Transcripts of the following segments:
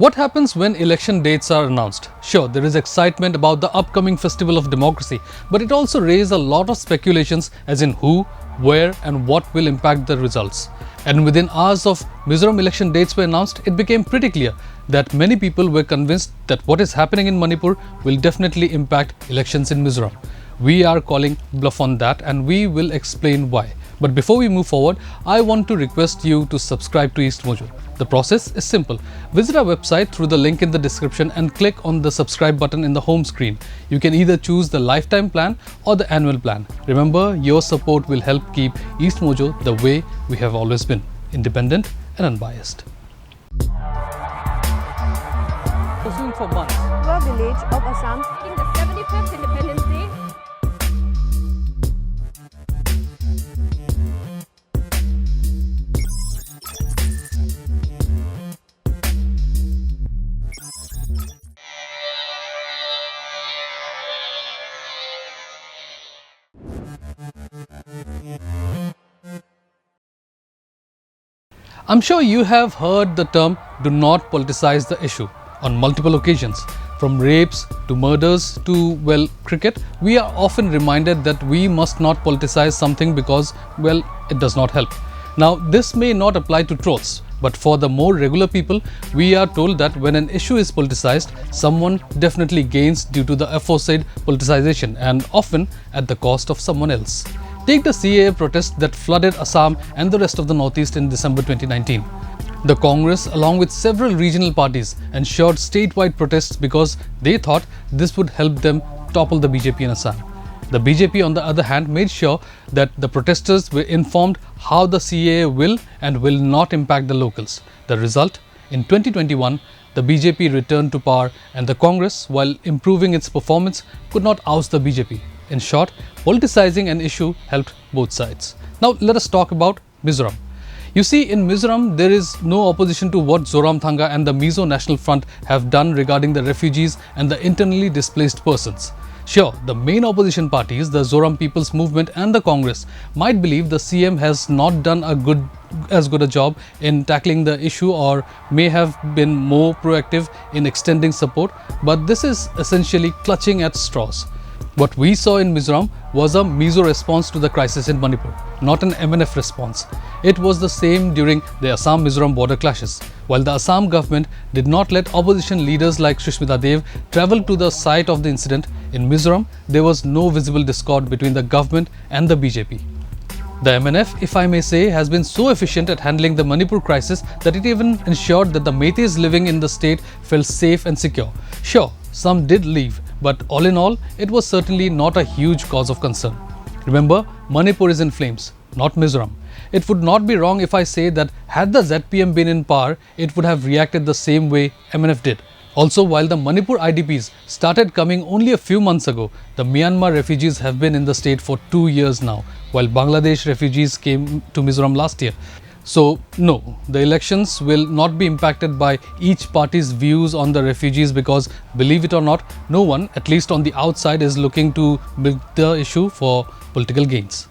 What happens when election dates are announced? Sure, there is excitement about the upcoming festival of democracy, but it also raises a lot of speculations as in who, where and what will impact the results. And within hours of Mizoram election dates were announced, it became pretty clear that many people were convinced that what is happening in Manipur will definitely impact elections in Mizoram. We are calling bluff on that and we will explain why. But before we move forward, I want to request you to subscribe to EastMojo. The process is simple. Visit our website through the link in the description and click on the subscribe button in the home screen. You can either choose the lifetime plan or the annual plan. Remember, your support will help keep EastMojo the way we have always been, independent and unbiased. Pursuing for months. To a village of Assam In the 75th Independence Day, I'm sure you have heard the term "do not politicize the issue" on multiple occasions. From rapes to murders to, well, cricket, we are often reminded that we must not politicize something because, well, it does not help. Now, this may not apply to truths, but for the more regular people, we are told that when an issue is politicized, someone definitely gains due to the aforesaid politicization and often at the cost of someone else. Take the CAA protests that flooded Assam and the rest of the Northeast in December 2019. The Congress, along with several regional parties, ensured statewide protests because they thought this would help them topple the BJP in Assam. The BJP, on the other hand, made sure that the protesters were informed how the CAA will and will not impact the locals. The result? In 2021, the BJP returned to power and the Congress, while improving its performance, could not oust the BJP. In short, politicizing an issue helped both sides. Now let us talk about Mizoram. You see, in Mizoram, there is no opposition to what Zoramthanga and the Mizo National Front have done regarding the refugees and the internally displaced persons. Sure, the main opposition parties, the Zoram People's Movement and the Congress, might believe the CM has not done as good a job in tackling the issue or may have been more proactive in extending support, but this is essentially clutching at straws. What we saw in Mizoram was a Mizo response to the crisis in Manipur, not an MNF response. It was the same during the Assam-Mizoram border clashes. While the Assam government did not let opposition leaders like Sushmita Dev travel to the site of the incident, in Mizoram there was no visible discord between the government and the BJP. The MNF, if I may say, has been so efficient at handling the Manipur crisis that it even ensured that the Meiteis living in the state felt safe and secure. Sure, some did leave, but all in all, it was certainly not a huge cause of concern. Remember, Manipur is in flames, not Mizoram. It would not be wrong if I say that had the ZPM been in power, it would have reacted the same way MNF did. Also, while the Manipur IDPs started coming only a few months ago, the Myanmar refugees have been in the state for 2 years now, while Bangladesh refugees came to Mizoram last year. So, no, the elections will not be impacted by each party's views on the refugees because, believe it or not, no one, at least on the outside, is looking to milk the issue for political gains.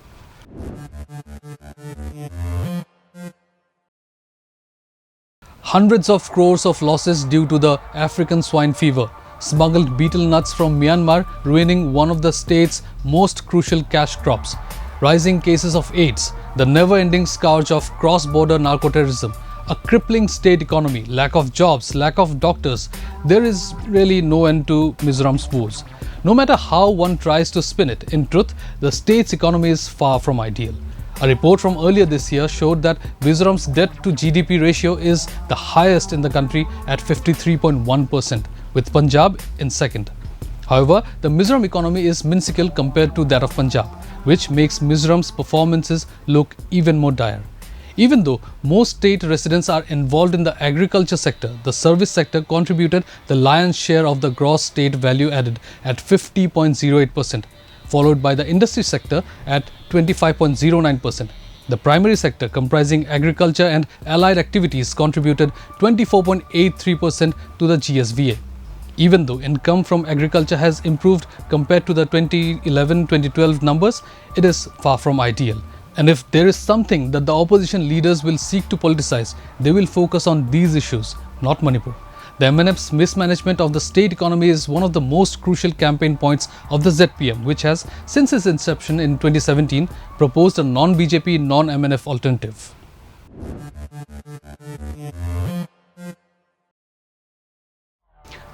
Hundreds of crores of losses due to the African Swine Fever, smuggled betel nuts from Myanmar ruining one of the state's most crucial cash crops, rising cases of AIDS, the never-ending scourge of cross-border narco-terrorism, a crippling state economy, lack of jobs, lack of doctors. There is really no end to Mizoram's woes. No matter how one tries to spin it, in truth, the state's economy is far from ideal. A report from earlier this year showed that Mizoram's debt to GDP ratio is the highest in the country at 53.1%, with Punjab in second. However, the Mizoram economy is minuscule compared to that of Punjab, which makes Mizoram's performances look even more dire. Even though most state residents are involved in the agriculture sector, the service sector contributed the lion's share of the gross state value added at 50.08%, followed by the industry sector at 25.09%. The primary sector, comprising agriculture and allied activities, contributed 24.83% to the GSVA. Even though income from agriculture has improved compared to the 2011-2012 numbers, it is far from ideal. And if there is something that the opposition leaders will seek to politicize, they will focus on these issues, not Manipur. The MNF's mismanagement of the state economy is one of the most crucial campaign points of the ZPM, which has, since its inception in 2017, proposed a non-BJP, non-MNF alternative.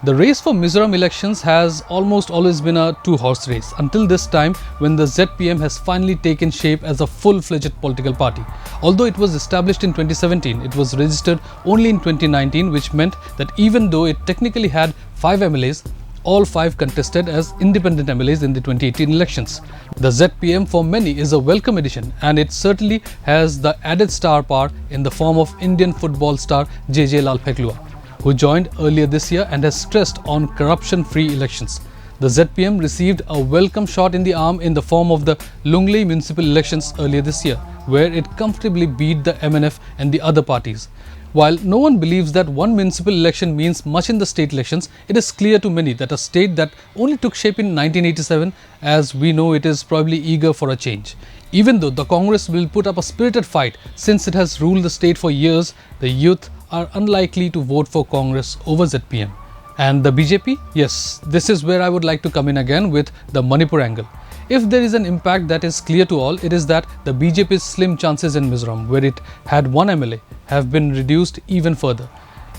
The race for Mizoram elections has almost always been a two-horse race until this time when the ZPM has finally taken shape as a full-fledged political party. Although it was established in 2017, it was registered only in 2019, which meant that even though it technically had 5 MLAs, all 5 contested as independent MLAs in the 2018 elections. The ZPM for many is a welcome addition, and it certainly has the added star power in the form of Indian football star JJ Lalpheklua, who joined earlier this year and has stressed on corruption-free elections. The ZPM received a welcome shot in the arm in the form of the Lunglei municipal elections earlier this year, where it comfortably beat the MNF and the other parties. While no one believes that one municipal election means much in the state elections, it is clear to many that a state that only took shape in 1987, as we know, it is probably eager for a change. Even though the Congress will put up a spirited fight since it has ruled the state for years, the youth are unlikely to vote for Congress over ZPM. And the BJP? Yes, this is where I would like to come in again with the Manipur angle. If there is an impact that is clear to all, it is that the BJP's slim chances in Mizoram, where it had 1 MLA, have been reduced even further.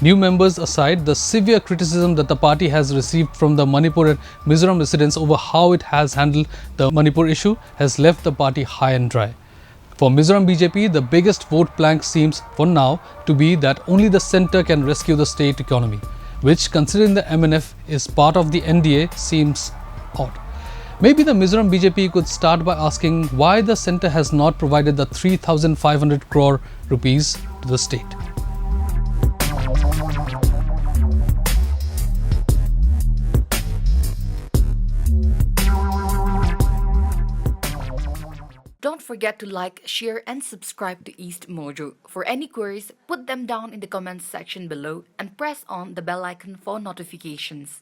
New members aside, the severe criticism that the party has received from the Manipur and Mizoram residents over how it has handled the Manipur issue has left the party high and dry. For Mizoram BJP, the biggest vote plank seems, for now, to be that only the centre can rescue the state economy, which, considering the MNF is part of the NDA, seems odd. Maybe the Mizoram BJP could start by asking why the centre has not provided the 3,500 crore rupees to the state. Don't forget to like, share and subscribe to EastMojo. For any queries, put them down in the comments section below and press on the bell icon for notifications.